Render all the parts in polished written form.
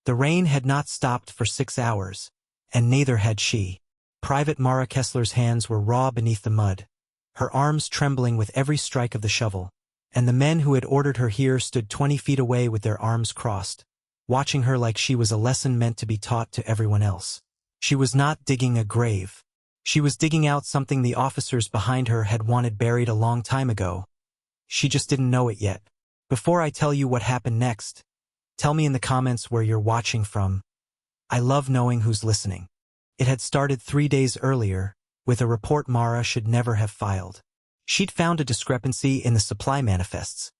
The rain had not stopped for 6 hours, and neither had she. Private Mara Kessler's hands were raw beneath the mud, her arms trembling with every strike of the shovel, and the men who had ordered her here stood 20 feet away with their arms crossed, watching her like she was a lesson meant to be taught to everyone else. She was not digging a grave. She was digging out something the officers behind her had wanted buried a long time ago. She just didn't know it yet. Before I tell you what happened next, tell me in the comments where you're watching from. I love knowing who's listening. It had started 3 days earlier, with a report Mara should never have filed. She'd found a discrepancy in the supply manifests.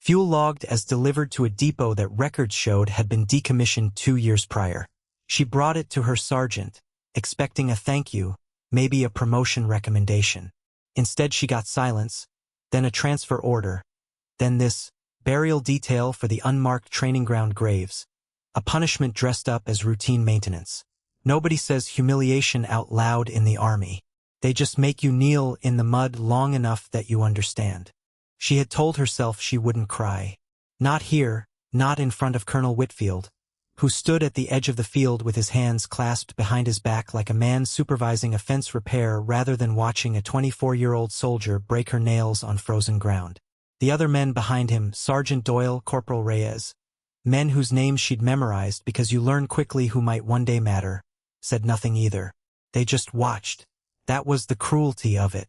Fuel logged as delivered to a depot that records showed had been decommissioned 2 years prior. She brought it to her sergeant, expecting a thank you, maybe a promotion recommendation. Instead she got silence, then a transfer order, then this burial detail for the unmarked training ground graves, a punishment dressed up as routine maintenance. Nobody says humiliation out loud in the army. They just make you kneel in the mud long enough that you understand. She had told herself she wouldn't cry. Not here, not in front of Colonel Whitfield, who stood at the edge of the field with his hands clasped behind his back like a man supervising a fence repair rather than watching a 24-year-old soldier break her nails on frozen ground. The other men behind him, Sergeant Doyle, Corporal Reyes, men whose names she'd memorized because you learn quickly who might one day matter, said nothing either. They just watched. That was the cruelty of it.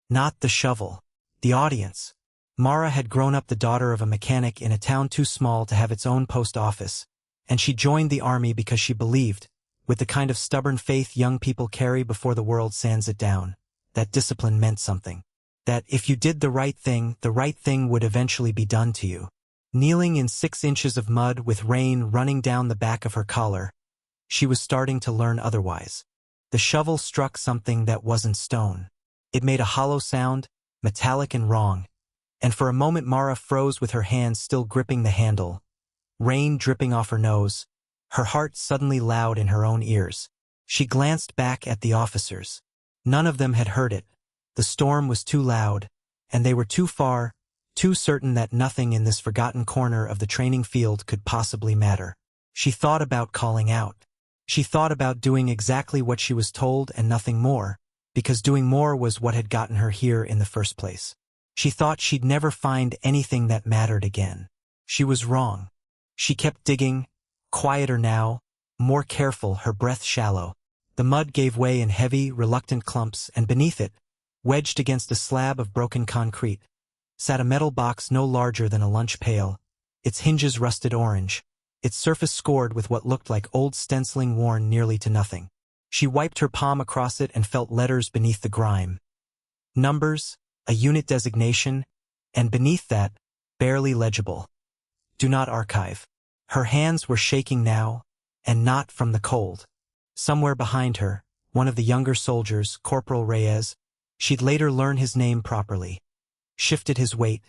Not the shovel. The audience. Mara had grown up the daughter of a mechanic in a town too small to have its own post office, and she joined the army because she believed, with the kind of stubborn faith young people carry before the world sands it down, that discipline meant something. That if you did the right thing would eventually be done to you. Kneeling in 6 inches of mud with rain running down the back of her collar, she was starting to learn otherwise. The shovel struck something that wasn't stone. It made a hollow sound, metallic and wrong, and for a moment Mara froze with her hands still gripping the handle, rain dripping off her nose, her heart suddenly loud in her own ears. She glanced back at the officers. None of them had heard it. The storm was too loud, and they were too far, too certain that nothing in this forgotten corner of the training field could possibly matter. She thought about calling out. She thought about doing exactly what she was told and nothing more, because doing more was what had gotten her here in the first place. She thought she'd never find anything that mattered again. She was wrong. She kept digging, quieter now, more careful, her breath shallow. The mud gave way in heavy, reluctant clumps, and beneath it, wedged against a slab of broken concrete, sat a metal box no larger than a lunch pail, its hinges rusted orange, its surface scored with what looked like old stenciling worn nearly to nothing. She wiped her palm across it and felt letters beneath the grime. Numbers, a unit designation, and beneath that, barely legible. Do not archive. Her hands were shaking now, and not from the cold. Somewhere behind her, one of the younger soldiers, Corporal Reyes, she'd later learn his name properly, shifted his weight,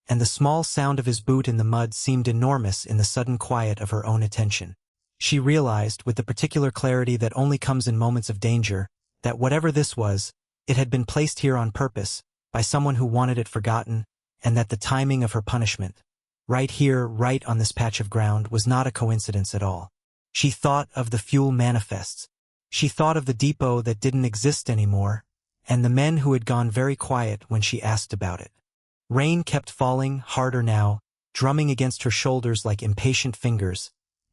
and the small sound of his boot in the mud seemed enormous in the sudden quiet of her own attention. She realized, with the particular clarity that only comes in moments of danger, that whatever this was, it had been placed here on purpose, by someone who wanted it forgotten, and that the timing of her punishment, right here, right on this patch of ground, was not a coincidence at all. She thought of the fuel manifests. She thought of the depot that didn't exist anymore, and the men who had gone very quiet when she asked about it. Rain kept falling, harder now, drumming against her shoulders like impatient fingers,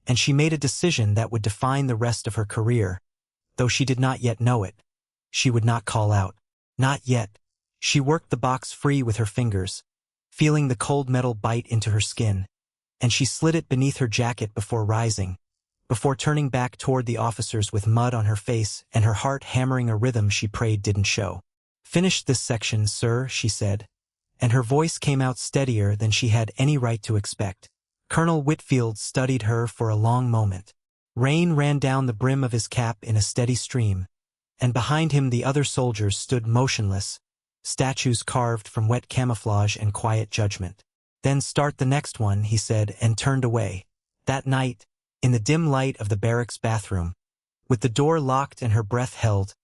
and she made a decision that would define the rest of her career. Though she did not yet know it, she would not call out. Not yet. She worked the box free with her fingers, feeling the cold metal bite into her skin, and she slid it beneath her jacket before rising, before turning back toward the officers with mud on her face and her heart hammering a rhythm she prayed didn't show. "Finish this section, sir," she said, and her voice came out steadier than she had any right to expect. Colonel Whitfield studied her for a long moment. Rain ran down the brim of his cap in a steady stream, and behind him the other soldiers stood motionless, statues carved from wet camouflage and quiet judgment. "Then start the next one," he said, and turned away. That night, in the dim light of the barracks bathroom, with the door locked and her breath held,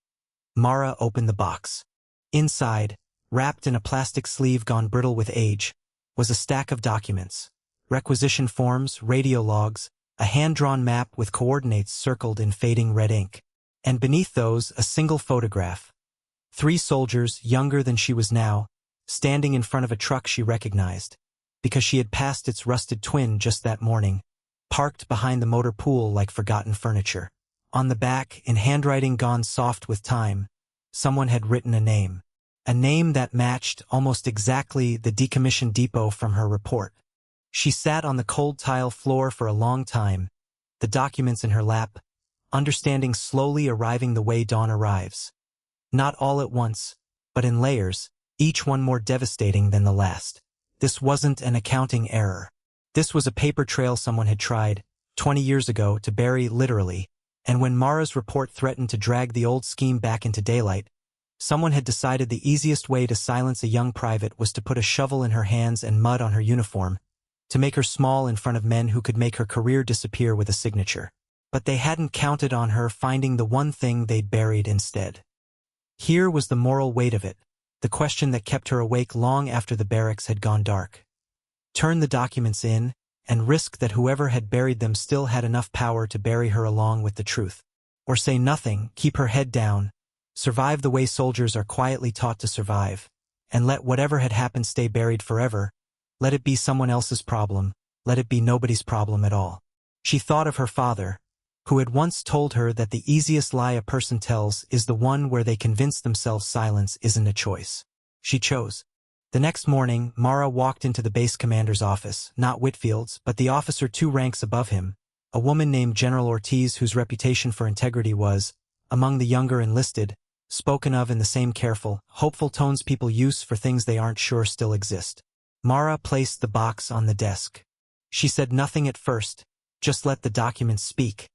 Mara opened the box. Inside, wrapped in a plastic sleeve gone brittle with age, was a stack of documents. Requisition forms, radio logs, a hand-drawn map with coordinates circled in fading red ink. And beneath those, a single photograph. 3 soldiers, younger than she was now, standing in front of a truck she recognized, because she had passed its rusted twin just that morning, parked behind the motor pool like forgotten furniture. On the back, in handwriting gone soft with time, someone had written a name that matched almost exactly the decommissioned depot from her report. She sat on the cold tile floor for a long time, the documents in her lap, understanding slowly arriving the way dawn arrives. Not all at once, but in layers, each one more devastating than the last. This wasn't an accounting error. This was a paper trail someone had tried, 20 years ago, to bury literally, and when Mara's report threatened to drag the old scheme back into daylight, someone had decided the easiest way to silence a young private was to put a shovel in her hands and mud on her uniform, to make her small in front of men who could make her career disappear with a signature. But they hadn't counted on her finding the one thing they'd buried instead. Here was the moral weight of it, the question that kept her awake long after the barracks had gone dark. Turn the documents in, and risk that whoever had buried them still had enough power to bury her along with the truth. Or say nothing, keep her head down, survive the way soldiers are quietly taught to survive, and let whatever had happened stay buried forever. Let it be someone else's problem, let it be nobody's problem at all. She thought of her father, who had once told her that the easiest lie a person tells is the one where they convince themselves silence isn't a choice. She chose. The next morning, Mara walked into the base commander's office, not Whitfield's, but the officer 2 ranks above him, a woman named General Ortiz whose reputation for integrity was, among the younger enlisted, spoken of in the same careful, hopeful tones people use for things they aren't sure still exist. Mara placed the box on the desk. She said nothing at first, just let the documents speak.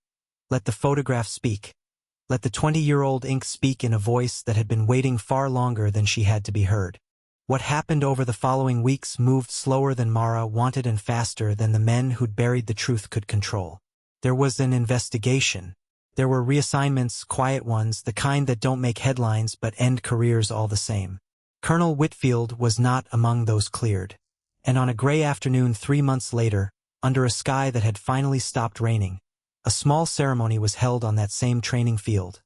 Let the photograph speak. Let the 20-year-old ink speak in a voice that had been waiting far longer than she had to be heard. What happened over the following weeks moved slower than Mara wanted and faster than the men who'd buried the truth could control. There was an investigation. There were reassignments, quiet ones, the kind that don't make headlines but end careers all the same. Colonel Whitfield was not among those cleared. And on a gray afternoon 3 months later, under a sky that had finally stopped raining, a small ceremony was held on that same training field.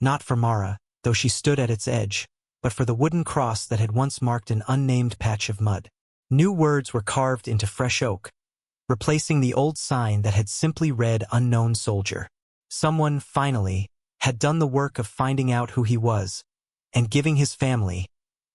Not for Mara, though she stood at its edge, but for the wooden cross that had once marked an unnamed patch of mud. New words were carved into fresh oak, replacing the old sign that had simply read "Unknown Soldier." Someone, finally, had done the work of finding out who he was, and giving his family,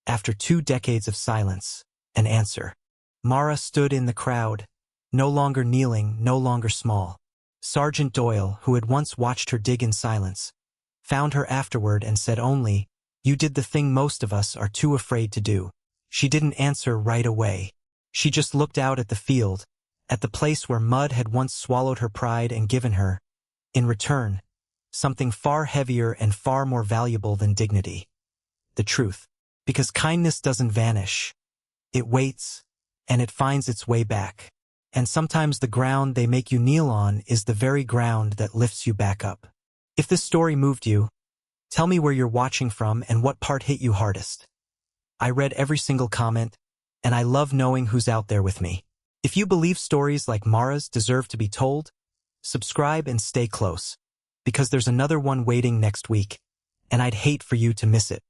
after 2 decades of silence, an answer. Mara stood in the crowd, no longer kneeling, no longer small. Sergeant Doyle, who had once watched her dig in silence, found her afterward and said only, "You did the thing most of us are too afraid to do." She didn't answer right away. She just looked out at the field, at the place where mud had once swallowed her pride and given her, in return, something far heavier and far more valuable than dignity. The truth. Because kindness doesn't vanish. It waits, and it finds its way back. And sometimes the ground they make you kneel on is the very ground that lifts you back up. If this story moved you, tell me where you're watching from and what part hit you hardest. I read every single comment, and I love knowing who's out there with me. If you believe stories like Mara's deserve to be told, subscribe and stay close, because there's another one waiting next week, and I'd hate for you to miss it.